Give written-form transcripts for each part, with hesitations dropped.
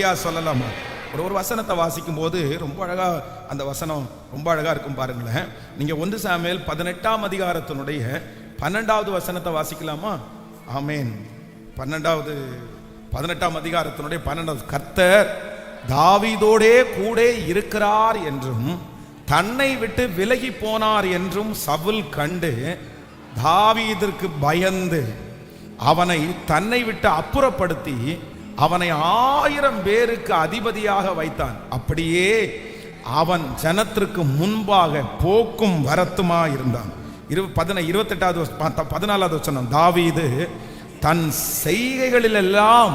ஹல்லேலூயா சொல்லலாமா? ஒரு வசனத்தை வாசிக்கும் போது ரொம்ப அழகா அந்த வசனம் ரொம்ப அழகா இருக்கும் பாருங்களேன். நீங்க 1 சாமுவேல் 18ஆம் அதிகாரத்தினுடைய 12வது வசனத்தை வாசிக்கலாமா? ஆமேன். 18ஆம் அதிகாரத்தினுடைய 12வது. கர்த்தர் தாவீதோடே கூட இருக்கிறார் என்றும் தன்னை விட்டு விலகி போனார் என்றும் சவுல் கண்டு தாவீதிற்கு பயந்து அவனை தன்னை விட்டு அப்புறப்படுத்தி அவனை 1000 பேருக்கு அதிபதியாக வைத்தான். அப்படியே அவன் ஜனத்திற்கு முன்பாக போக்கும் வரத்துமா இருந்தான். 14வது வசனம். தாவீது தன் செய்கைகளில் எல்லாம்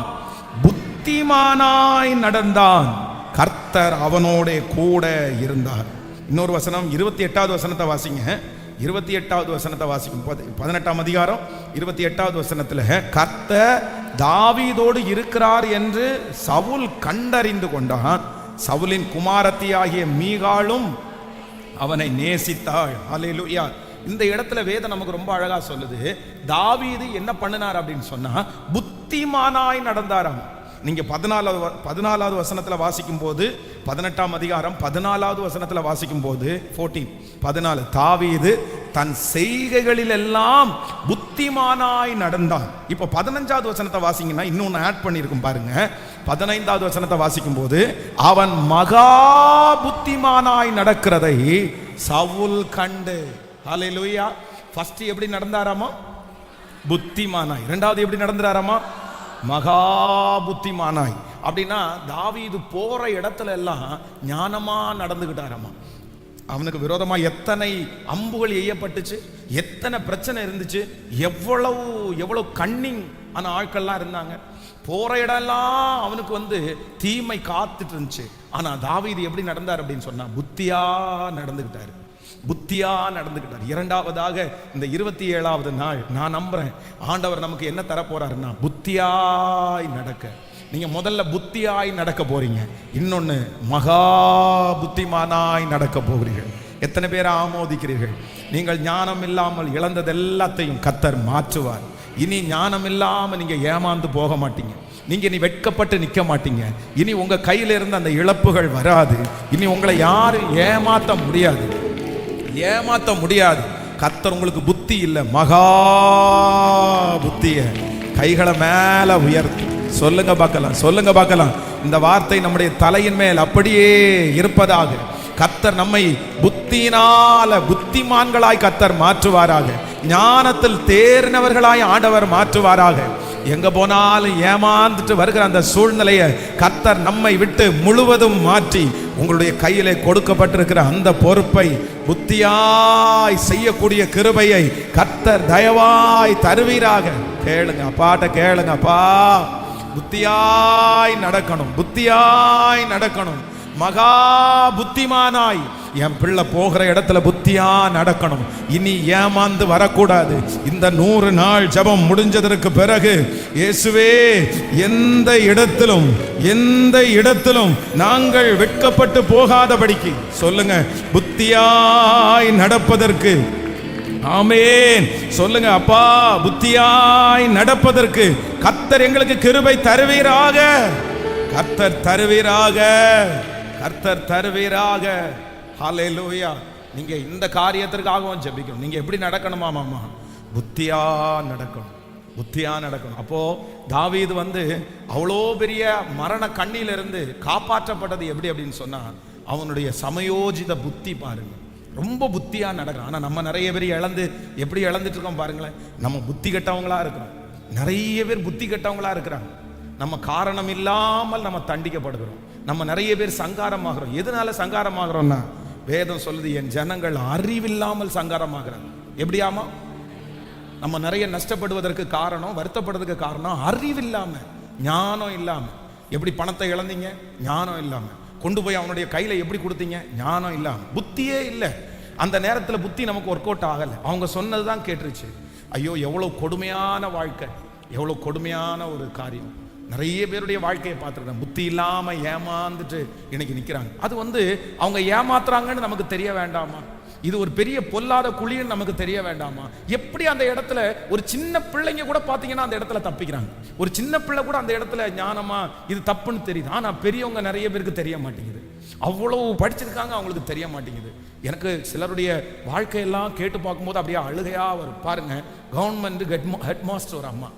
புத்திமானாய் நடந்தான், கர்த்தர் அவனோட கூட இருந்தார். இன்னொரு வசனம் 28வது வசனத்தை வாசிங்க. 28வது வசனத்தை வாசிக்கும் 18ஆம் அதிகாரம் 28வது வசனத்துல கர்த்தர் தாவீதோடு இருக்கிறார் என்று சவுல் கண்டறிந்து கொண்டான். சவுலின் குமாரத்தியாகிய மீகாளும் அவனை நேசித்தாள். ஹல்லேலூயா. இந்த இடத்துல வேதம் நமக்கு ரொம்ப அழகா சொல்லுது. தாவீது என்ன பண்ணினார் அப்படின்னு சொன்னா புத்திமானாய் நடந்தாராம். நீங்க 14வது வசனத்துல வாசிக்கும் போது 18ஆம் அதிகாரம் 14வது வசனத்துல வாசிக்கும் போது 14 தாவீது தன் செய்கைகளில் எல்லாம் புத்திமானாய் நடந்தான். இப்போ 15வது வசனத்தை வாசிங்கன்னா இன்னொன்னு ஆட் பண்ணியிருக்கும் பாருங்க. 15வது வசனத்தை வாசிக்கும் போது அவன் மகா புத்திமானாய் நடக்கிறதை சவுல் கண்டு. ஹல்லேலூயா. ஃபர்ஸ்ட் எப்படி நடந்தாராமா? புத்திமானாய். இரண்டாவது எப்படி நடந்தாராமா? மகா புத்திமானாய். அப்படின்னா தாவீது போற இடத்துல எல்லாம் ஞானமா நடந்துகிட்டாராமா. அவனுக்கு விரோதமா எத்தனை அம்புகள் எய்யப்பட்டுச்சு, எத்தனை பிரச்சனை இருந்துச்சு, எவ்வளவு கன்னிங் ஆன ஆட்கள்லாம் இருந்தாங்க. போற இடம்லாம் அவனுக்கு தீமை காத்துட்டு இருந்துச்சு. ஆனா தாவீது எப்படி நடந்தார் அப்படின்னு சொன்னா புத்தியா நடந்துகிட்டாரு. இரண்டாவதாக இந்த 27வது நாள் நான் நம்புறேன் ஆண்டவர் நமக்கு என்ன தர போறாருன்னா புத்தியாய் நடக்க. நீங்க முதல்ல புத்தியாய் நடக்க போறீங்க, இன்னொன்னு மகா புத்திமானாய் நடக்க போகிறீர்கள். எத்தனை பேர் ஆமோதிக்கிறீர்கள்? நீங்கள் ஞானம் இல்லாமல் இழந்தது எல்லாத்தையும் கர்த்தர் மாற்றுவார். இனி ஞானம் இல்லாம நீங்க ஏமாந்து போக மாட்டீங்க. நீங்க இனி வெட்கப்பட்டு நிக்க மாட்டீங்க. இனி உங்க கையில இருந்து அந்த இழப்புகள் வராது. இனி உங்களை யாரும் ஏமாத்த முடியாது. கர்த்தர் உங்களுக்கு புத்தி இல்லை, மகா புத்திய கைகளை மேல உயர்த்தி சொல்லுங்க பார்க்கலாம். இந்த வார்த்தை நம்முடைய தலையின் மேல் அப்படியே இருப்பதாக. கர்த்தர் நம்மை புத்திமான்களாய் கர்த்தர் மாற்றுவாராக. ஞானத்தில் தேர்ந்தவர்களாய் ஆண்டவர் மாற்றுவாராக. எங்க போனாலும் ஏமாந்துட்டு வருகிற அந்த சூழ்நிலையை கர்த்தர் நம்மை விட்டு முழுவதும் மாற்றி உங்களுடைய கையிலே கொடுக்கப்பட்டிருக்கிற அந்த பொறுப்பை புத்தியாய் செய்யக்கூடிய கிருபையை கர்த்தர் தயவாய் தருவீராக. கேளுங்க அப்பா. புத்தியாய் நடக்கணும். மகா புத்திமானாய் என் பிள்ளை போகிற இடத்துல புத்தியா நடக்கணும். இனி ஏமாந்து வரக்கூடாது. இந்த 100 நாள் ஜெபம் முடிஞ்சதற்கு பிறகு இயேசுவே எந்த இடத்திலும் நாங்கள் வெட்கப்பட்டு போகாதபடிக்கு சொல்லுங்க, புத்தியாய் நடப்பதற்கு. ஆமென். சொல்லுங்க அப்பா, புத்தியாய் நடப்பதற்கு கர்த்தர் எங்களுக்கு கிருபை தருவீராக. கர்த்தர் தருவீராக. ஹல்லேலூயா. நீங்க இந்த காரியத்திற்காகவும் ஜெபிக்கணும். நீங்க எப்படி நடக்கணுமா மாமா? புத்தியா நடக்கணும். அப்போ தாவீது அவ்வளோ பெரிய மரண கண்ணிலிருந்து காப்பாற்றப்பட்டது எப்படி அப்படின்னு சொன்னா அவனுடைய சமயோஜித புத்தி பாருங்க. ரொம்ப புத்தியா நடக்கிறான். ஆனா நம்ம நிறைய பேர் எப்படி இழந்துட்டு இருக்கோம் பாருங்களேன். நம்ம புத்தி கெட்டவங்களா இருக்கிறோம். நிறைய பேர் புத்தி கெட்டவங்களா இருக்கிறாங்க. நம்ம காரணம் இல்லாமல் நம்ம தண்டிக்கப்படுகிறோம். நம்ம நிறைய பேர் சங்காரமாகிறோம். எதனால சங்காரமாகிறோம்னா வேதம் சொல்லுது, என் ஜனங்கள் அறிவில்லாமல் சங்காரமாகிறாங்க. எப்படியாமா? நம்ம நிறைய நஷ்டப்படுவதற்கு காரணம், வருத்தப்படுவதற்கு காரணம் அறிவில்லாம, ஞானம் இல்லாம. எப்படி பணத்தை இழந்தீங்க? ஞானம் இல்லாம. கொண்டு போய் அவனுடைய கையில எப்படி கொடுத்தீங்க? ஞானம் இல்லாம. புத்தியே இல்லை. அந்த நேரத்தில் புத்தி நமக்கு ஒர்க் அவுட் ஆகலை. அவங்க சொன்னதுதான் கேட்டுருச்சு. ஐயோ, எவ்வளவு கொடுமையான வாழ்க்கை, எவ்வளவு கொடுமையான ஒரு காரியம். நிறைய பேருடைய வாழ்க்கையை பார்த்துருக்கேன். புத்தி இல்லாமல் ஏமாந்துட்டு இன்னைக்கு நிற்கிறாங்க. அது அவங்க ஏமாத்துறாங்கன்னு நமக்கு தெரிய வேண்டாமா? இது ஒரு பெரிய பொல்லாத குழின்னு நமக்கு தெரிய வேண்டாமா? எப்படி அந்த இடத்துல ஒரு சின்ன பிள்ளைங்க கூட பாத்தீங்கன்னா அந்த இடத்துல தப்பிக்கிறாங்க. ஒரு சின்ன பிள்ளை கூட அந்த இடத்துல ஞானமா இது தப்புன்னு தெரியுது. ஆனா பெரியவங்க நிறைய பேருக்கு தெரிய மாட்டேங்குது. அவ்வளவு படிச்சிருக்காங்க, அவங்களுக்கு தெரிய மாட்டேங்குது. எனக்கு சிலருடைய வாழ்க்கையெல்லாம் கேட்டு பார்க்கும்போது அப்படியே அழுகையா வரும். பாருங்க, கவர்மெண்ட் ஹெட் மாஸ்டர் ஒரு அம்மா,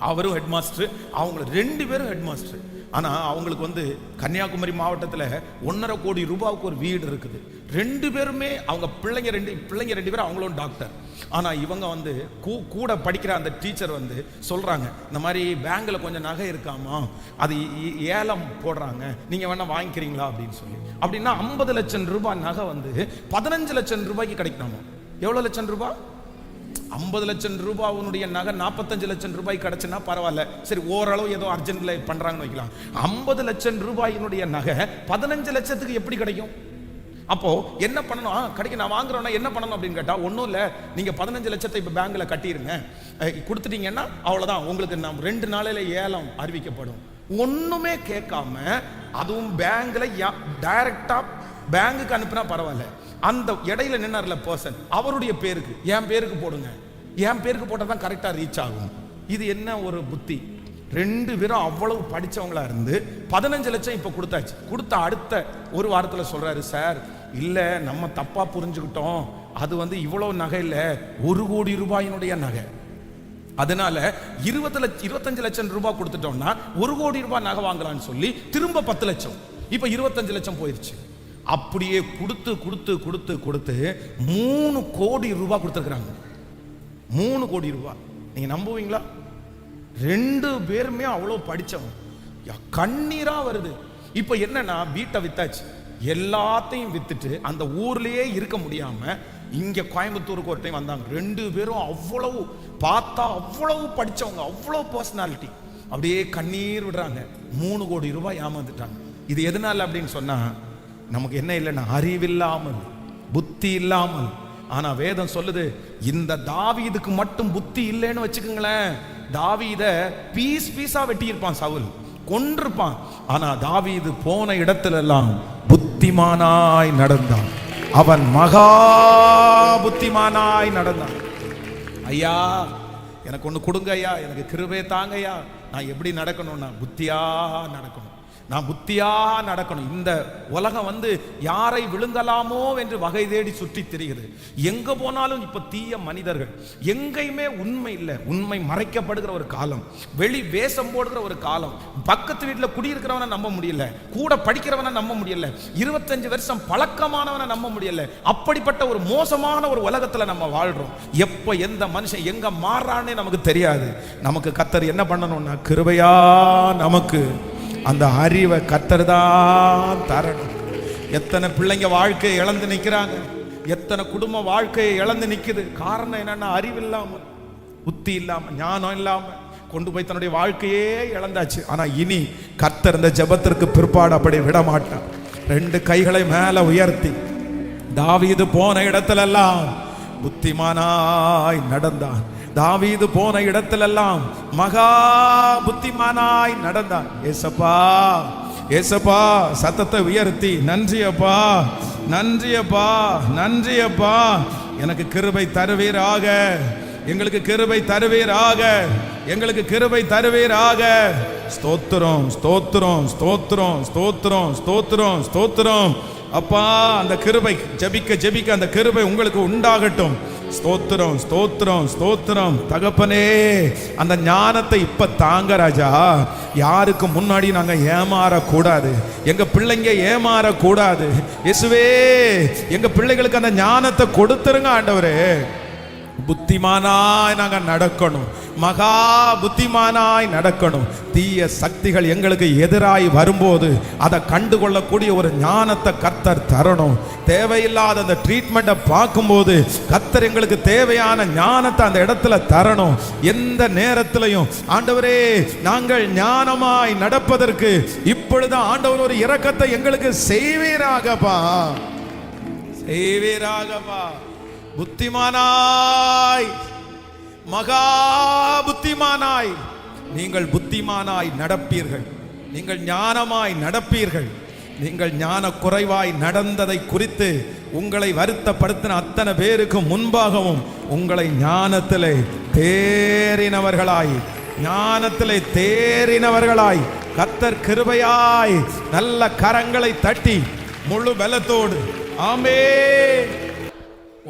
அவரும் ஹெட் மாஸ்டர், அவங்க 2 பேரும் ஹெட் மாஸ்டர். ஆனா அவங்களுக்கு வந்து கன்னியாகுமரி மாவட்டத்தில் 1.5 கோடி ரூபாய்க்கு ஒரு வீடு இருக்குது. 2 பேருமே அவங்க பிள்ளைங்க 2 பேரும் அவங்களும் டாக்டர். ஆனா இவங்க வந்து கூட படிக்கிற அந்த டீச்சர் வந்து சொல்றாங்க, இந்த மாதிரி பேங்க்ல கொஞ்சம் நகை இருக்காமா, அது ஏலம் போடுறாங்க, நீங்க வேணா வாங்கிக்கிறீங்களா அப்படின்னு சொல்லி. அப்படின்னா 50 லட்சம் ரூபாய் நகை வந்து 15 லட்சம் ரூபாய்க்கு கிடைக்கணுமா? எவ்வளவு லட்சம் ரூபாய்? 50 லட்சம் ரூபாய் நகை 45 லட்சம் ரூபாய் கிடைச்சுன்னா பரவாயில்ல, சரி ஓரளவு ஏதோ அர்ஜென்ட்ல பண்றாங்கன்னு வைக்கலாம். 50 லட்சம் ரூபாயினுடைய நகை 15 லட்சத்துக்கு எப்படி கிடைக்கும்? அப்போ என்ன பண்ணணும்? கிடைக்கும், நான் வாங்குறோம்னா என்ன பண்ணணும் அப்படின்னு கேட்டா, ஒன்றும் இல்லை, நீங்க 15 லட்சத்தை இப்போ பேங்க்ல கட்டிருங்க, கொடுத்துட்டீங்கன்னா அவ்வளோதான், உங்களுக்கு நம்ம 2 நாளையில ஏலம் அறிவிக்கப்படும். ஒண்ணுமே கேட்காம, அதுவும் பேங்க்ல டைரக்டா பேங்குக்கு அனுப்புனா பரவாயில்ல, அந்த இடையில நின்னார்ல பர்சன், அவருடைய பேருக்கு என் பேருக்கு போடுங்க, என் பேருக்கு போட்டால் தான் கரெக்டாக ரீச் ஆகும். இது என்ன ஒரு புத்தி? 2 பேரும் அவ்வளவு படிச்சவங்களா இருந்து 15 லட்சம் இப்போ கொடுத்தாச்சு. கொடுத்த அடுத்த ஒரு வாரத்தில் சொல்றாரு, சார் இல்லை நம்ம தப்பா புரிஞ்சுக்கிட்டோம், அது வந்து இவ்வளவு நகை இல்லை, 1 கோடி ரூபாயினுடைய நகை, அதனால 25 லட்சம் ரூபாய் கொடுத்துட்டோம்னா 1 கோடி ரூபாய் நகை வாங்கலாம்னு சொல்லி திரும்ப 10 லட்சம், இப்போ 25 லட்சம் போயிருச்சு. அப்படியே கொடுத்து கொடுத்து கொடுத்து கொடுத்து 3 கோடி ரூபாய் கொடுத்துருக்குறாங்க. 3 கோடி ரூபாய். நீங்க நம்புவீங்களா? 2 பேருமே அவ்வளோ படிச்சவங்க, கண்ணீரா வருது. இப்போ என்னன்னா, வீட்டை வித்தாச்சு, எல்லாத்தையும் வித்துட்டு அந்த ஊர்லயே இருக்க முடியாம இங்க கோயம்புத்தூருக்கு ஒரு டைம் வந்தாங்க. 2 பேரும் அவ்வளவு பார்த்தா அவ்வளவு படிச்சவங்க, அவ்வளவு பர்சனாலிட்டி, அப்படியே கண்ணீர் விடுறாங்க. 3 கோடி ரூபாய் ஏமாந்துட்டாங்க. இது எதனால அப்படின்னு சொன்னா, நமக்கு என்ன இல்லைன்னா அறிவில்லாமல், புத்தி இல்லாமல். ஆனா வேதம் சொல்லுது, இந்த தாவீதுக்கு மட்டும் புத்தி இல்லைன்னு வச்சுக்கோங்களேன், தாவீத பீஸ் பீஸா வெட்டி இருப்பான், சவுல் கொன்றிருப்பான். ஆனா தாவீது போன இடத்துல எல்லாம் புத்திமானாய் நடந்தான். அவன் மகா புத்திமானாய் நடந்தான். ஐயா எனக்கு ஒண்ணு கொடுங்க ஐயா, எனக்கு கிருபை தாங்க ஐயா, நான் எப்படி நடக்கணும்னா புத்தியா நடக்கணும், நான் புத்தியா நடக்கணும். இந்த உலகம் வந்து யாரை விழுங்கலாமோ என்று வகை தேடி சுற்றி திரிகிறது. எங்க போனாலும் இப்ப தீய மனிதர்கள், எங்கேயுமே உண்மை இல்லை, உண்மை மறைக்கப்படுகிற ஒரு காலம், வெளி வேஷம் போடுகிற ஒரு காலம். பக்கத்து வீட்டில் குடியிருக்கிறவனை நம்ப முடியல, கூட படிக்கிறவனை நம்ப முடியல, 25 வருஷம் பழக்கமானவனை நம்ப முடியல. அப்படிப்பட்ட ஒரு மோசமான ஒரு உலகத்துல நம்ம வாழ்றோம். எப்ப எந்த மனுஷன் எங்க மாறானே நமக்கு தெரியாது. நமக்கு கர்த்தர் என்ன பண்ணணும்னா, கிருபையா நமக்கு அந்த அறிவை கர்த்தர் தான் தரணும். எத்தனை பிள்ளைங்க வாழ்க்கையை இழந்து நிற்கிறாங்க, எத்தனை குடும்ப வாழ்க்கையை இழந்து நிற்குது. காரணம் என்னன்னா, அறிவு இல்லாம, புத்தி இல்லாம, ஞானம் இல்லாம கொண்டு போய் தன்னுடைய வாழ்க்கையே இழந்தாச்சு. ஆனா இனி கர்த்தர் இந்த ஜெபத்திற்கு பிற்பாடு அப்படி விட மாட்டார். 2 கைகளை மேல உயர்த்தி, தாவீது போன இடத்துல எல்லாம் புத்திமானாய் நடந்தான். தாவீது போன இடத்திலெல்லாம் மகா புத்திமானாய் நடந்தான். ஏசப்பா ஏசப்பா சத்தத்தை உயர்த்தி, நன்றி அப்பா, நன்றி அப்பா, நன்றி அப்பா, எனக்கு கிருபை தருவீராக, எங்களுக்கு கிருபை தருவீராக, எங்களுக்கு கிருபை தருவீராக. ஸ்தோத்திரம் ஸ்தோத்திரம் ஸ்தோத்திரம் ஸ்தோத்திரம் ஸ்தோத்திரம் ஸ்தோத்திரம். அப்பா அந்த கிருபை, ஜெபிக்க ஜெபிக்க அந்த கிருபை உங்களுக்கு உண்டாகட்டும். ஸ்தோத்திரம் ஸ்தோத்திரம் ஸ்தோத்திரம். தகப்பனே அந்த ஞானத்தை இப்ப தாங்க ராஜா. யாருக்கு முன்னாடி நாங்க ஏமாறக்கூடாது, எங்க பிள்ளைங்க ஏமாறக்கூடாது. இயேசுவே எங்க பிள்ளைகளுக்கு அந்த ஞானத்தை கொடுத்துருங்க ஆண்டவரே. புத்திமானாய் நாங்க நடக்கணும், மகா புத்திமானாய் நடக்கணும். தீய சக்திகள் எங்களுக்கு எதிராய் வரும்போது அதை கண்டுகொள்ளக்கூடிய ஒரு ஞானத்தை கர்த்தர் தரணும். தேவையில்லாத அந்த ட்ரீட்மெண்ட்டை பார்க்கும்போது கர்த்தர் எங்களுக்கு தேவையான ஞானத்தை அந்த இடத்துல தரணும். எந்த நேரத்திலையும் ஆண்டவரே நாங்கள் ஞானமாய் நடப்பதற்கு இப்பொழுது ஆண்டவர் ஒரு இரக்கத்தை எங்களுக்கு செய்வீராகப்பா, செய்வீராகப்பா. புத்திமானாய், மகா புத்திமானாய் நீங்கள் புத்திமானாய் நடப்பீர்கள், நீங்கள் ஞானமாய் நடப்பீர்கள். நீங்கள் ஞான குறைவாய் நடந்ததை குறித்து உங்களை வருத்தப்படுத்தின அத்தனை பேருக்கு முன்பாகவும் உங்களை ஞானத்திலே தேறினவர்களாய் கர்த்தர் கிருபையாய் நல்ல கரங்களை தட்டி முழு பலத்தோடு ஆமென்.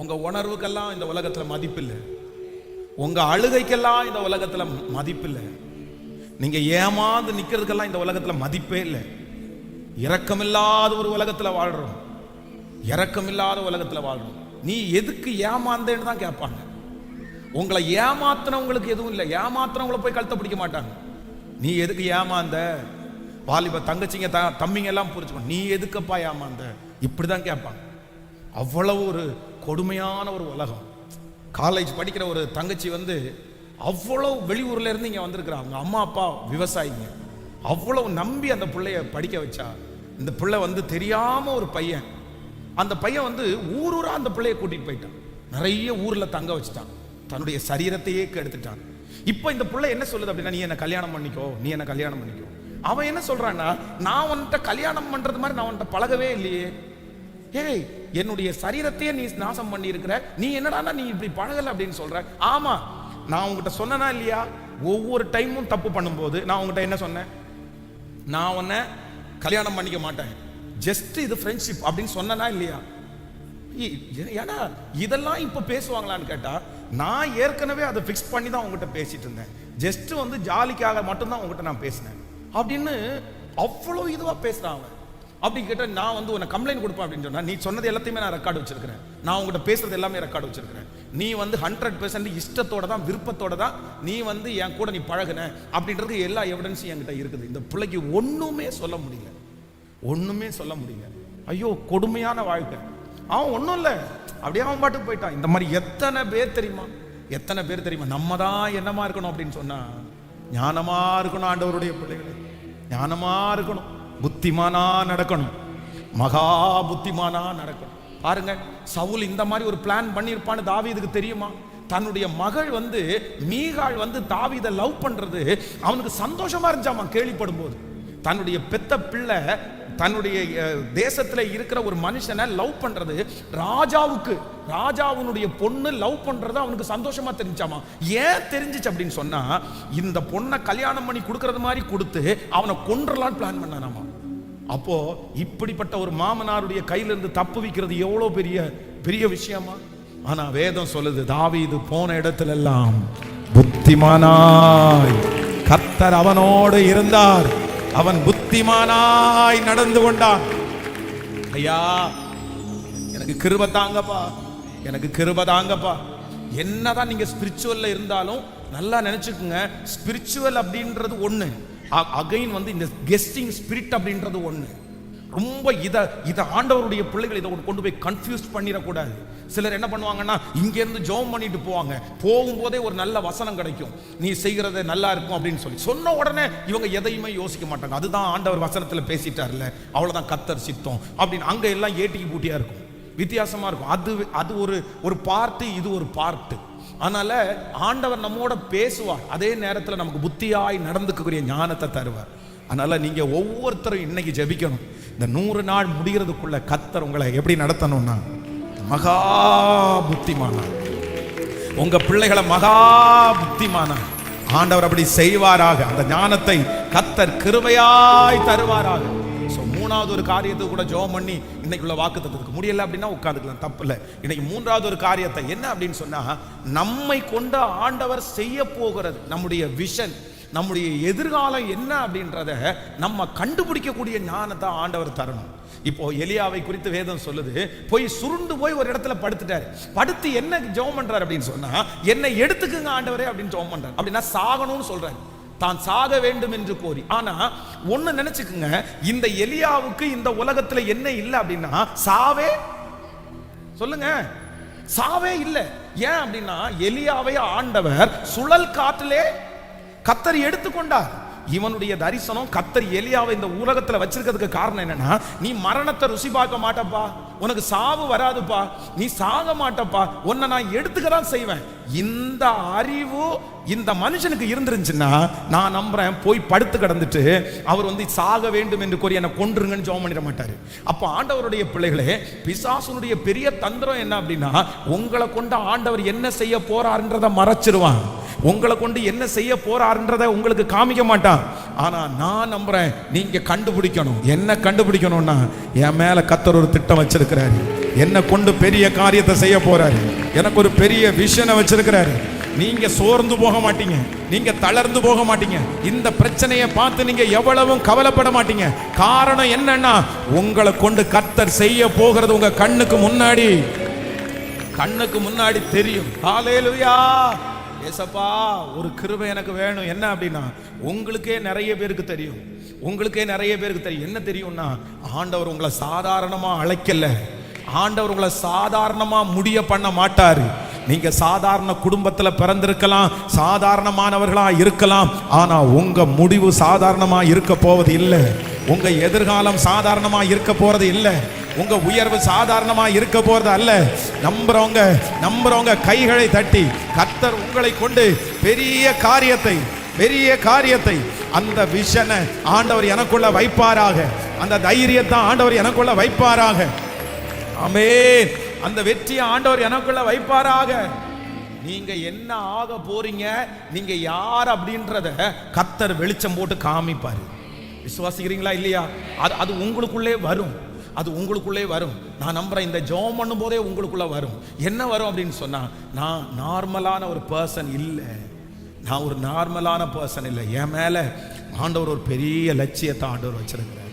உங்க உணர்வுக்கெல்லாம் இந்த உலகத்துல மதிப்பில்லை, உங்க அழுகைக்கெல்லாம் இந்த உலகத்துல மதிப்பில்லை, நீங்க ஏமாந்து நிக்கிறதுக்கெல்லாம் இந்த உலகத்துல மதிப்பே இல்லை. இரக்கமில்லாத ஒரு உலகத்துல வாழ்றோம், இரக்கமில்லாத உலகத்துல வாழ்றோம். நீ எதுக்கு ஏமாந்தேன்னு தான் கேட்பாங்க. உங்களை ஏமாத்தினவங்களுக்கு எதுவும் இல்லை, ஏமாத்தினவங்களை போய் கழுத்த பிடிக்க மாட்டாங்க. நீ எதுக்கு ஏமாந்த? வாலிப தங்கச்சிங்க தம்பிங்க எல்லாம் புரிஞ்சுக்கணும், நீ எதுக்கப்பா ஏமாந்த, இப்படிதான் கேட்பாங்க. அவ்வளவு ஒரு கொடுமையான ஒரு உலகம். காலேஜ் படிக்கிற ஒரு தங்கச்சி அவ்வளவு வெளியூர்ல இருந்து இங்க வந்திருக்கிறாங்க. அவங்க அம்மா அப்பா விவசாயிங்க. அவ்வளவு நம்பி அந்த பிள்ளைய படிக்க வச்சா. இந்த பிள்ளை தெரியாம ஒரு பையன், அந்த பையன் ஊரூரா அந்த பிள்ளைய கூட்டிட்டு போயிட்டான். நிறைய ஊர்ல தங்க வச்சுட்டான், தன்னுடைய சரீரத்தையே கெடுத்துட்டான். இப்ப இந்த பிள்ளை என்ன சொல்லுது அப்படின்னா, நீ என்ன கல்யாணம் பண்ணிக்கோ, நீ என்ன கல்யாணம் பண்ணிக்கோ. அவன் என்ன சொல்றான்னா, நான் உன்கிட்ட கல்யாணம் பண்றது மாதிரி நான் உன்கிட்ட பழகவே இல்லையே. ஏய், என்னுடைய சரீரத்தையே நீ நாசம் பண்ணி இருக்கிற, நீ என்னடா நீ இப்படி பழகல அப்படின்னு சொல்ற. ஆமா, நான் உங்ககிட்ட சொன்னா இல்லையா, ஒவ்வொரு டைமும் தப்பு பண்ணும்போது நான் உங்ககிட்ட என்ன சொன்னேன், நான் உன்னை கல்யாணம் பண்ணிக்க மாட்டேன், ஜஸ்ட் இது ஃப்ரெண்ட்ஷிப் அப்படின்னு சொன்னா இல்லையா. ஏன்னா இதெல்லாம் இப்ப பேசுவாங்களான்னு கேட்டா, நான் ஏற்கனவே அதை ஃபிக்ஸ் பண்ணி தான் உங்ககிட்ட பேசிட்டு இருந்தேன், ஜஸ்ட் ஜாலிக்காக மட்டும்தான் உங்ககிட்ட நான் பேசினேன் அப்படின்னு அவ்வளவு இதுவா பேசுறான் அவன். அப்படி கேட்டா, நான் உன்னை கம்ப்ளைண்ட் கொடுப்பேன் அப்படின்னு சொன்னா, நீ சொன்னது எல்லாத்தையுமே நான் ரெக்கார்டு வச்சிருக்கிறேன், நான் உங்ககிட்ட பேசுறது எல்லாமே ரெக்கார்டு வச்சிருக்கிறேன். நீ 100% இஷ்டத்தோட தான் விருப்பத்தோட தான் நீ என் கூட நீ பழகுன அப்படின்றது எல்லா எவிடன்ஸும் என்கிட்ட இருக்குது. இந்த பிள்ளைக்கு ஒண்ணுமே சொல்ல முடியல, ஒண்ணுமே சொல்ல முடியல. ஐயோ, கொடுமையான வாழ்க்கை. அவன் ஒன்றும் இல்லை, அப்படியே அவன் பாட்டுக்கு போயிட்டான். இந்த மாதிரி எத்தனை பேர் தெரியுமா, எத்தனை பேர் தெரியுமா. நம்ம தான் என்னமா இருக்கணும் அப்படின்னு சொன்னா, ஞானமா இருக்கணும். ஆண்டவருடைய பிள்ளைகளை ஞானமா இருக்கணும், புத்திமானா நடக்கணும், மகா புத்திமானா நடக்கணும். பாருங்க, சவுல் இந்த மாதிரி ஒரு பிளான் பண்ணியிருப்பான்னு தாவீதுக்கு தெரியுமா? தன்னுடைய மகள் மீகாள் தாவீதை லவ் பண்றது அவனுக்கு சந்தோஷமா இருந்துச்சாமா. கேள்விப்படும் போது தன்னுடைய பெத்த பிள்ளை தன்னுடைய தேசத்துல இருக்கிற ஒரு மனுஷனை லவ் பண்றது, ராஜாவுனுடைய பொண்ணு லவ் பண்றது அவனுக்கு சந்தோஷமா தெரிஞ்சாமா. ஏன் தெரிஞ்சிச்சு அப்படின்னு சொன்னா, இந்த பொண்ணை கல்யாணம் பண்ணி கொடுக்கறது மாதிரி கொடுத்து அவனை கொன்றலான்னு பிளான் பண்ணானாமா. அப்போ இப்படிப்பட்ட ஒரு மாமனாருடைய கையில இருந்து தப்பு வைக்கிறது எவ்வளவு பெரிய விஷயமா. ஆனா வேதம் சொல்லுது, தாவீது போன இடத்துல எல்லாம் புத்திமானாய் கர்த்தர் அவனோடு இருந்தார், அவன் புத்திமானாய் நடந்து கொண்டான். ஐயா, எனக்கு கிருபை தாங்கப்பா, எனக்கு கிருபை தாங்கப்பா. என்னதான் நீங்க ஸ்பிரிச்சுவல்ல இருந்தாலும் நல்லா நினைச்சுக்குங்க, ஸ்பிரிச்சுவல் அப்படின்றது ஒண்ணு, அகைன் இந்த கெஸ்டிங் ஸ்பிரிட் அப்படின்றது ஒண்ணு. ரொம்ப இத ஆண்டவருடைய பிள்ளைகள் இதை கொண்டு போய் கன்ஃபியூஸ் பண்ணிடக்கூடாது. சிலர் என்ன பண்ணுவாங்கன்னா, இங்க இருந்து ஜெபம் பண்ணிட்டு போவாங்க, போகும்போதே ஒரு நல்ல வசனம் கிடைக்கும், நீ செய்யறது நல்லா இருக்கும் அப்படின்னு சொன்ன உடனே இவங்க எதையுமே யோசிக்க மாட்டாங்க. அதுதான் ஆண்டவர் வசனத்துல பேசிட்டார்ல, அவ்வளவுதான் கர்த்தர் சித்தம் அப்படின்னு. அங்க எல்லாம் ஏட்டிக்கு பூட்டியா இருக்கும், வித்தியாசமா இருக்கும். அது ஒரு பார்ட்டு, இது ஒரு பார்ட்டு. அதனால ஆண்டவர் நம்மோட பேசுவார், அதே நேரத்தில் நமக்கு புத்தியாய் நடந்துக்கக்கூடிய ஞானத்தை தருவார். அதனால நீங்க ஒவ்வொருத்தரும் இன்னைக்கு ஜெபிக்கணும். இந்த 100 நாள் முடிகிறதுக்குள்ள கர்த்தர் உங்களை எப்படி நடத்தணும்னா, மகா புத்திமானா, உங்க பிள்ளைகளை மகா புத்திமானா ஆண்டவர் அப்படி செய்வாராக. அந்த ஞானத்தை கர்த்தர் கிருபையாய் தருவாராக. மூணாவது ஒரு காரியத்தை கூட ஜெபம் பண்ணி இன்னைக்குள்ள வாக்குத்தத்தத்துக்கு முடியல அப்படின்னா உட்கார்ந்துக்கலாம், தப்பு இல்லை. இன்னைக்கு மூன்றாவது ஒரு காரியத்தை என்ன அப்படின்னு சொன்னா, நம்மை கொண்ட ஆண்டவர் செய்ய போகிறது, நம்முடைய விஷன், நம்முடைய எதிர்காலம் என்ன அப்படின்றத நம்ம கண்டுபிடிக்கக்கூடிய ஞானத்தை ஆண்டவர் தரணும். இப்போ எலியாவை குறித்து வேதம் சொல்லுது, போய் சுருண்டு போய் ஒரு இடத்துல படுத்துட்டாரு. படுத்து என்ன ஜெபம் பண்றாரு அப்படின்னு சொன்னா, என்னை எடுத்துக்குங்க ஆண்டவரே அப்படின்னு ஜெபம் பண்றாரு. அப்படின்னா சாகணும்னு சொல்றாரு, தான் சாக வேண்டும் என்று கோரி. ஆனா ஒண்ணு நினைச்சுக்குங்க, இந்த எலியாவுக்கு இந்த உலகத்துல என்ன இல்லை அப்படின்னா சாவே, சொல்லுங்க, சாவே இல்லை. ஏன் அப்படின்னா எலியாவை ஆண்டவர் சுழல் காற்றிலே கர்த்தர் எடுத்துக்கொண்டார். இவனுடைய தரிசனம் கர்த்தர் எலியாவை இந்த உலகத்துல வச்சிருக்கிறதுக்கு காரணம் என்னன்னா, நீ மரணத்தை ருசி பார்க்க மாட்டப்பா, உனக்கு சாவு வராதுப்பா, நீ சாக மாட்டப்பா, உன்னை நான் எடுத்துக்கதான் செய்வேன். இந்த அறிவு இந்த மனுஷனுக்கு இருந்துருந்துச்சுன்னா நான் நம்புறேன் போய் படுத்து கிடந்துட்டு அவர் சாக வேண்டும் என்று கூறி என்னை கொன்றுங்கன்னு ஜெபம் பண்ணிட மாட்டாரு. அப்போ ஆண்டவருடைய பிள்ளைகளே, பிசாசுனுடைய பெரிய தந்திரம் என்ன அப்படின்னா, உங்களை கொண்டு ஆண்டவர் என்ன செய்ய போறாருன்றதை மறைச்சிருவான். உங்களை கொண்டு என்ன செய்ய போறாருன்றதை உங்களுக்கு காமிக்க மாட்டான். ஆனா நான் நம்புறேன் நீங்க கண்டுபிடிக்கணும். என்ன கண்டுபிடிக்கணும்னா, என் மேல கர்த்தர் ஒரு திட்டம் வச்சிருக்கிறாரு, என்ன கொண்டு பெரிய காரியத்தை செய்ய போறாரு, எனக்கு ஒரு பெரிய விஷனை வச்சிருக்கிறாரு. நீங்க சோர்ந்து போக மாட்டீங்க, நீங்க தளர்ந்து போக மாட்டீங்க, இந்த பிரச்சனையை பார்த்து நீங்க எவ்வளவும் கவலைப்பட மாட்டீங்க. காரணம் என்னன்னா, உங்களை கொண்டு கர்த்தர் செய்ய போகிறது உங்க கண்ணுக்கு முன்னாடி தெரியும். ஹல்லேலூயா. ஏசப்பா, ஒரு கிருபை எனக்கு வேணும். என்ன அப்படின்னா, உங்களுக்கே நிறைய பேருக்கு தெரியும், என்ன தெரியும்னா, ஆண்டவர் உங்களை சாதாரணமா அழைக்கல, ஆண்டவர் உங்களை சாதாரணமா முடிய பண்ண மாட்டாரு. நீங்க சாதாரண குடும்பத்துல பிறந்திருக்கலாம், சாதாரணமானவர்களா இருக்கலாம், ஆனா உங்க முடிவு சாதாரணமா இருக்க போவது இல்லை. உங்க எதிர்காலம் சாதாரணமா இருக்க போறது இல்லை. உங்க உயர்வு சாதாரணமா இருக்க போறது அல்ல. நம்புறவங்க கைகளை தட்டி, கர்த்தர் உங்களை கொண்டு பெரிய காரியத்தை அந்த விஷனை ஆண்டவர் எனக்குள்ள வைப்பாராக, அந்த தைரியத்தை ஆண்டவர் எனக்குள்ள வைப்பாராக. ஆமென். அந்த வெற்றியை ஆண்டவர் எனக்குள்ள வைப்பாராக. நீங்க என்ன ஆக போறீங்க, நீங்க யார் அப்படின்றத கர்த்தர் வெளிச்சம் போட்டு காமிப்பாரு. விசுவாசிக்கிறீங்களா இல்லையா? அது உங்களுக்குள்ளே வரும், நான் நம்புறேன். இந்த ஜெபம் பண்ணும் போதே உங்களுக்குள்ள வரும். என்ன வரும் அப்படின்னு சொன்னா, நான் நார்மலான ஒரு பர்சன் இல்லை, என் மேல ஆண்டவர் ஒரு பெரிய லட்சியத்தை ஆண்டவர் வச்சிருக்கிறார்.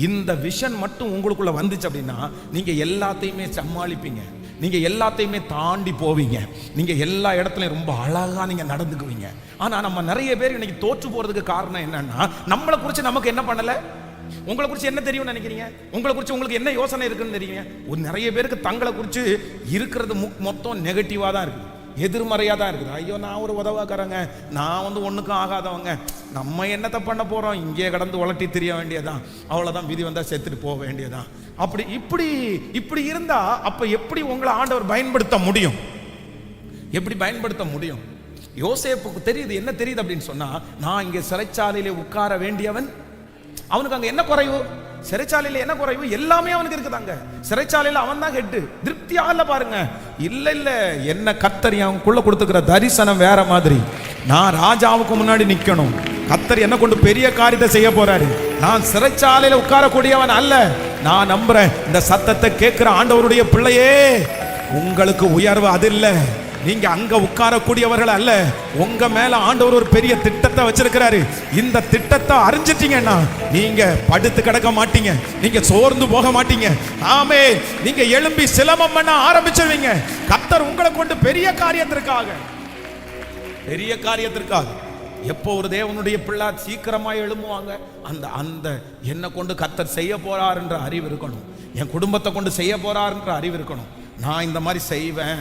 இந்த விஷன் மட்டும் உங்களுக்குள்ள வந்துச்சு அப்படின்னா, நீங்க எல்லாத்தையுமே சமாளிப்பீங்க, நீங்க எல்லாத்தையுமே தாண்டி போவீங்க, நீங்க எல்லா இடத்துலயும் ரொம்ப அழகா நீங்க நடந்துக்குவீங்க. ஆனா நம்ம நிறைய பேர் இன்னைக்கு தோற்று போறதுக்கு காரணம் என்னன்னா, நம்மளை குறிச்சு நமக்கு என்ன பண்ணல, உங்களை குறித்து என்ன தெரியும் நினைக்கிறீங்க, உங்களை குறித்து உங்களுக்கு என்ன யோசனை இருக்குன்னு தெரியுங்க. ஒரு நிறைய பேருக்கு தங்களை குறித்து இருக்கிறது மொத்தம் நெகட்டிவா தான் இருக்கு, எதிர்மறையா தான் இருக்குது. ஐயோ, நான் ஒரு உதவாக்காரங்க, நான் ஒண்ணுக்கும் ஆகாதவங்க, நம்ம என்னத்தை பண்ண போறோம், இங்கே கடந்து உலட்டி தெரிய வேண்டியதான், அவ்வளவுதான், விதி வந்தா செத்துட்டு போக வேண்டியதான். அப்படி இப்படி இருந்தா அப்ப எப்படி உங்களை ஆண்டவர் பயன்படுத்த முடியும்? எப்படி பயன்படுத்த முடியும்? யோசேப்புக்கு தெரியுது, என்ன தெரியுது அப்படின்னு சொன்னா, நான் இங்கே சிறைச்சாலையிலே உட்கார வேண்டியவன். அவனுக்கு அங்க என்ன குறைவு? சிறைச்சாலையில என்ன குறைவு? எல்லாமே அவனுக்கு இருக்குதாங்க. சிறைச்சாலையில அவன் தான் ஹெட். திருப்தியா இல்ல பாருங்க. இல்ல, என்ன கர்த்தர் அவனுக்குள்ள கொடுத்துக்கிற தரிசனம் வேற மாதிரி. நான் ராஜாவுக்கு முன்னாடி நிக்கணும், கர்த்தர் என்ன கொண்டு பெரிய காரியத்தை செய்ய போறாரு. நான் சிறைச்சாலையில உட்காரக்கூடியவன் அல்ல. நான் நம்புறேன், இந்த சத்தத்தை கேட்கிற ஆண்டவருடைய பிள்ளையே, உங்களுக்கு உயர்வு அது இல்ல, நீங்க அங்க உட்காரக்கூடியவர்கள் அல்ல. உங்க மேல ஆண்டவர் ஒரு பெரிய திட்டத்தை வச்சிருக்கிறாரு. இந்த திட்டத்தை அறிஞ்சிட்டீங்கன்னா நீங்க படுத்து கிடக்க மாட்டீங்க, நீங்க சோர்ந்து போக மாட்டீங்க. ஆமென். நீங்க எழும்பி சிலம்பம் பண்ண ஆரம்பிச்சிருவீங்க. கர்த்தர் உங்களை கொண்டு பெரிய காரியத்திற்காக எப்போ ஒரு தேவனுடைய பிள்ளை சீக்கிரமா எழும்புவாங்க, அந்த என்ன கொண்டு கர்த்தர் செய்ய போறார் என்ற அறிவு இருக்கணும், என் குடும்பத்தை கொண்டு செய்ய போறார் என்ற அறிவு இருக்கணும். நான் இந்த மாதிரி செய்வேன்,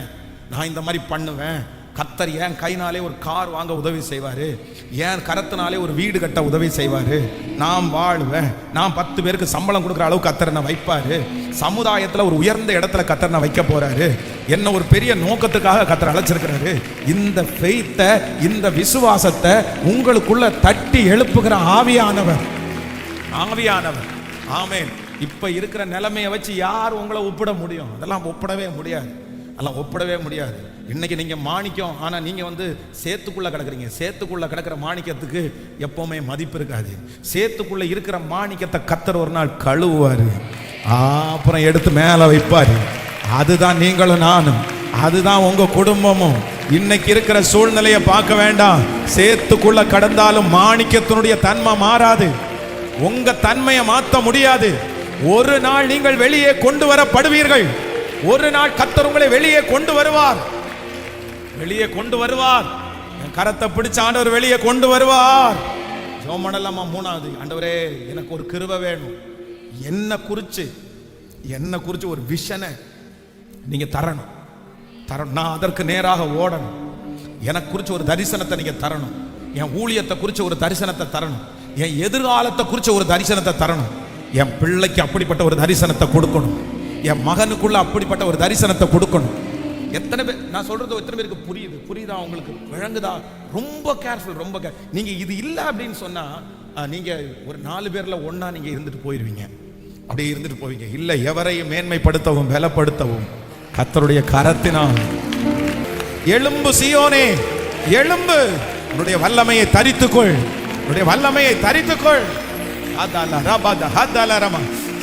நான் இந்த மாதிரி பண்ணுவேன், கர்த்தர் என் கைனாலே ஒரு கார் வாங்க உதவி செய்வாரு, என் கரத்தினாலே ஒரு வீடு கட்ட உதவி செய்வாரு, நான் வாழ்வேன், நான் 10 பேருக்கு சம்பளம் கொடுக்குற அளவுக்கு கர்த்தர் என்ன வைப்பாரு, சமுதாயத்தில் ஒரு உயர்ந்த இடத்துல கர்த்தர் என்ன வைக்க போறாரு, என்ன ஒரு பெரிய நோக்கத்துக்காக கர்த்தர் அழைச்சிருக்கிறாரு. இந்த ஃபெய்த்தை, இந்த விசுவாசத்தை உங்களுக்குள்ள தட்டி எழுப்புகிற ஆவியானவர். ஆமென். இப்ப இருக்கிற நிலைமையை வச்சு யார் உங்களை ஒப்பிட முடியும்? அதெல்லாம் ஒப்பிடவே முடியாது. இன்னைக்கு நீங்க மாணிக்கம், ஆனா நீங்க சேத்துக்குள்ள கிடக்குறீங்க. சேத்துக்குள்ள கிடக்கிற மாணிக்கத்துக்கு எப்பவுமே மதிப்பு இருக்காது. சேத்துக்குள்ள இருக்கிற மாணிக்கத்தை கர்த்தர் ஒரு நாள் கழுவுவாரு, அப்புறம் எடுத்து மேல வைப்பாரு. அதுதான் நீங்களும் நானும், அதுதான் உங்க குடும்பமும். இன்னைக்கு இருக்கிற சூழ்நிலையை பார்க்க வேண்டாம். சேத்துக்குள்ள கடந்தாலும் மாணிக்கத்தினுடைய தன்மை மாறாது, உங்க தன்மையை மாற்ற முடியாது. ஒரு நாள் நீங்கள் வெளியே கொண்டு வரப்படுவீர்கள். ஒரு நாள் கர்த்தர் உங்களை வெளியே கொண்டு வருவார். என் கரத்தை பிடிச்ச ஆண்டவர் வெளியே கொண்டு வருவார். ஜெபம் பண்ணலாமா? 3வது, ஆண்டவரே எனக்கு ஒரு கிருபை வேணும். என்ன குறிச்சு ஒரு விஷனை நீங்க தரணும். நான் அதற்கு நேராக ஓடணும். எனக்கு குறிச்சு ஒரு தரிசனத்தை நீங்க தரணும். என் ஊழியத்தை குறிச்சு ஒரு தரிசனத்தை தரணும். என் எதிர்காலத்தை குறிச்ச ஒரு தரிசனத்தை தரணும். என் பிள்ளைக்கு அப்படிப்பட்ட ஒரு தரிசனத்தை கொடுக்கணும். என் மகனுக்குள்ள அப்படிப்பட்ட ஒரு தரிசனத்தை கொடுக்கணும். எத்தனை பேர் நான் சொல்றது எத்தனை பேருக்கு புரியுதா உங்களுக்கு? விளங்குதா? ரொம்ப கேர்ஃபுல், ரொம்ப நீங்க இது இல்லை அப்படின்னு சொன்னா நீங்க ஒரு 4 பேர்ல ஒண்ணா நீங்க இருந்துட்டு போயிருவீங்க. அப்படியே இருந்துட்டு போவீங்க. இல்லை, எவரையும் மேன்மைப்படுத்தவும் பலப்படுத்தவும் கர்த்தருடைய கரத்தினால் எழும்பு சீயோனே, எழும்பு, உன்னுடைய வல்லமையை தரித்துக்கொள், உன்னுடைய வல்லமையை தரித்துக்கொள்.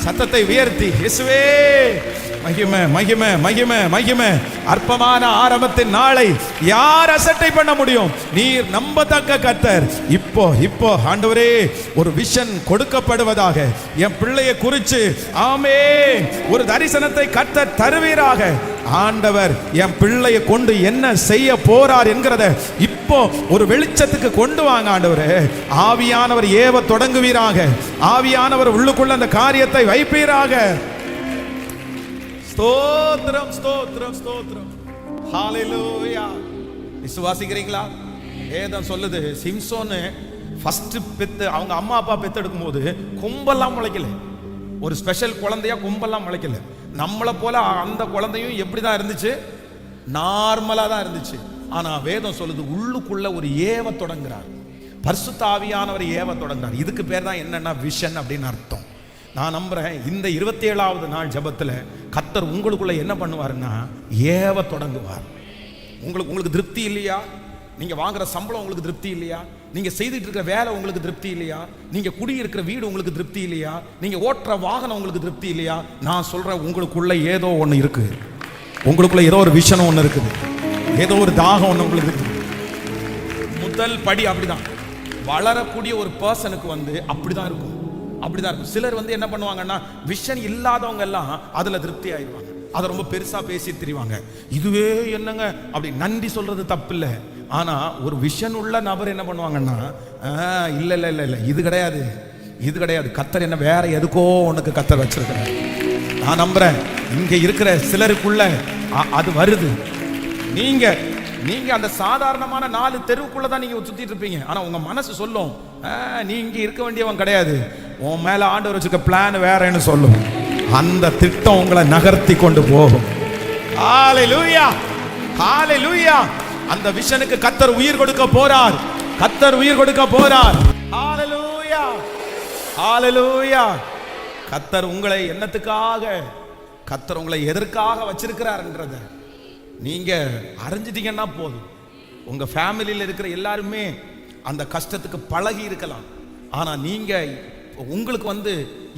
சத்தத்தை உயர்த்தி இயேசுவே மகிமை மகிமை மகிமை மகிமை. அற்பமான ஆரம்பத்தின் நாளை யார் அசட்டை பண்ண முடியும்? நீர் நம்பத்தக்க கர்த்தர். இப்போ ஆண்டவரே ஒரு விஷன் கொடுக்கப்படுவதாக என் பிள்ளையை குறித்து ஆமென் ஒரு தரிசனத்தை கர்த்தர் தருவீராக. ஆண்டவர் என் பிள்ளையை கொண்டு என்ன செய்ய போறார் என்கிறத இப்போ ஒரு வெளிச்சத்துக்கு கொண்டு வாங்க ஆண்டவரே. ஆவியானவர் ஏவ தொடங்குவீராக. ஆவியானவர் உள்ளுக்குள்ள அந்த காரியத்தை வைப்பீராக. ஸ்தோத்திரம் ஸ்தோத்திரம் ஸ்தோத்திரம். ஹalleluya. விசுவாசிக்கிறீங்களா? வேதம் சொல்லுது சிம்சோன் ஃபர்ஸ்ட் பெத்து அவங்க அம்மா அப்பா பெத்தெடுக்கும் போது கொம்பெல்லாம் முளைக்கல. ஒரு ஸ்பெஷல் குழந்தையா கொம்பெல்லாம் முளைக்கல. நம்மளை போல அந்த குழந்தையும் எப்படிதான் இருந்துச்சு? நார்மலா தான் இருந்துச்சு. ஆனா வேதம் சொல்லுது உள்ளுக்குள்ள ஒரு ஏவ தொடங்குறார். பரிசுத்த ஆவியானவர் ஏவ தொடங்குறார். இதுக்கு பேர் தான் என்னன்னா விஷன் அப்படின்னு அர்த்தம். நான் நம்புறேன் இந்த 27வது நாள் ஜெபத்துல கர்த்தர் உங்களுக்குள்ள என்ன பண்ணுவாருன்னா ஏவ தொடங்குவார். உங்களுக்கு திருப்தி இல்லையா? நீங்க வாங்குற சம்பளம் உங்களுக்கு திருப்தி இல்லையா? நீங்க செய்துட்டு இருக்கிற வேலை உங்களுக்கு திருப்தி இல்லையா? நீங்க குடியிருக்கிற வீடு உங்களுக்கு திருப்தி இல்லையா? நீங்க ஓட்டுற வாகனம் உங்களுக்கு திருப்தி இல்லையா? நான் சொல்றேன், உங்களுக்குள்ள ஏதோ ஒண்ணு இருக்கு. உங்களுக்குள்ள ஏதோ ஒரு விஷன் ஒண்ணு இருக்குது. ஏதோ ஒரு தாகம் ஒண்ணு உங்களுக்கு இருக்குது. முதல் படி அப்படிதான். வளரக்கூடிய ஒரு பர்சனுக்கு அப்படிதான் இருக்கும். அப்படிதான் இருக்கும். சிலர் என்ன பண்ணுவாங்கன்னா விஷன் இல்லாதவங்க எல்லாம் அதுல திருப்தி ஆயிடுவாங்க. அதை ரொம்ப பெருசா பேசி திரிவாங்க. இதுவே என்னங்க அப்படி நன்றி சொல்றது தப்பு இல்லை. ஆனா ஒரு விஷன் உள்ள நபர் என்ன பண்ணுவாங்கன்னா இல்ல இல்ல இல்ல இல்ல இது கிடையாது, இது கிடையாது, கர்த்தர் என்ன வேற எதுக்கோ உனக்கு கர்த்தர் வச்சிருக்கிறார். நான் நம்புறேன் இங்க இருக்கிற சிலருக்குள்ள அது வருது. நீங்க அந்த சாதாரணமான 4 தெருவுக்குள்ள தான் நீங்க சுத்திட்டு இருப்பீங்க. ஆனா உங்க மனசு சொல்லும் நீ இங்க இருக்க வேண்டியவன் கிடையாது, உன் மேல ஆண்டவர் வச்சுக்க பிளான் வேறன்னு சொல்லும். அந்த திட்டம் உங்களை நகர்த்தி கொண்டு போகும். ஹalleluya ஹalleluya. அந்த விஷனுக்கு கர்த்தர் உயிர் கொடுக்க போறார். கர்த்தர் உயிர் கொடுக்க போறார். ஹalleluya ஹalleluya. கர்த்தர் உங்களை என்னத்துக்காக, கர்த்தர் உங்களை எதற்காக வச்சிருக்கிறார்ன்றத நீங்க அறிஞ்சிட்டீங்கன்னா போதும். உங்க ஃபேமிலியில் இருக்கிற எல்லாருமே அந்த கஷ்டத்துக்கு பழகி இருக்கலாம். ஆனா நீங்க உங்களுக்கு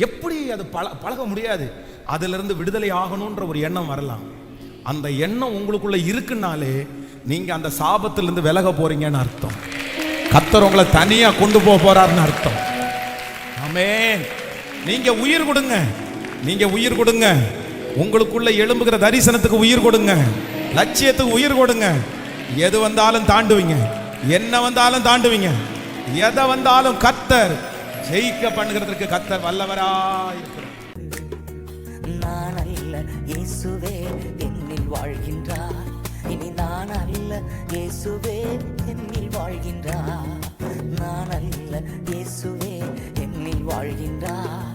எப்படி அது பழக முடியாது. அதுல இருந்து விடுதலை ஆகணும்ன்ற ஒரு எண்ணம் வரலாம். அந்த எண்ணம் உங்களுக்குள்ள இருக்குனாலே நீங்க அந்த சாபத்திலிருந்து விலக போறீங்கன்னு அர்த்தம். கர்த்தர் உங்களை தனியா கொண்டு போறாருன்னு அர்த்தம். ஆமென். நீங்க உயிர் கொடுங்க, நீங்க உயிர் கொடுங்க. உங்களுக்குள்ள எழும்புகிற தரிசனத்துக்கு உயிர் கொடுங்க, லட்சியத்துக்கு உயிர் கொடுங்க. எது வந்தாலும் தாண்டுவீங்க, என்ன வந்தாலும் தாண்டுவீங்க. எதை வந்தாலும் கர்த்தர் ஜெயிக்க பண்ணுகிறதுக்கு கர்த்தர் வல்லவராய் இருக்கிறார். நான் அல்ல இயேசுவே என்னில் வாழ்கின்றார். இனி நான் அல்ல இயேசுவே என்னில் வாழ்கின்றார். நான் அல்ல இயேசுவே என்னில் வாழ்கின்றார்.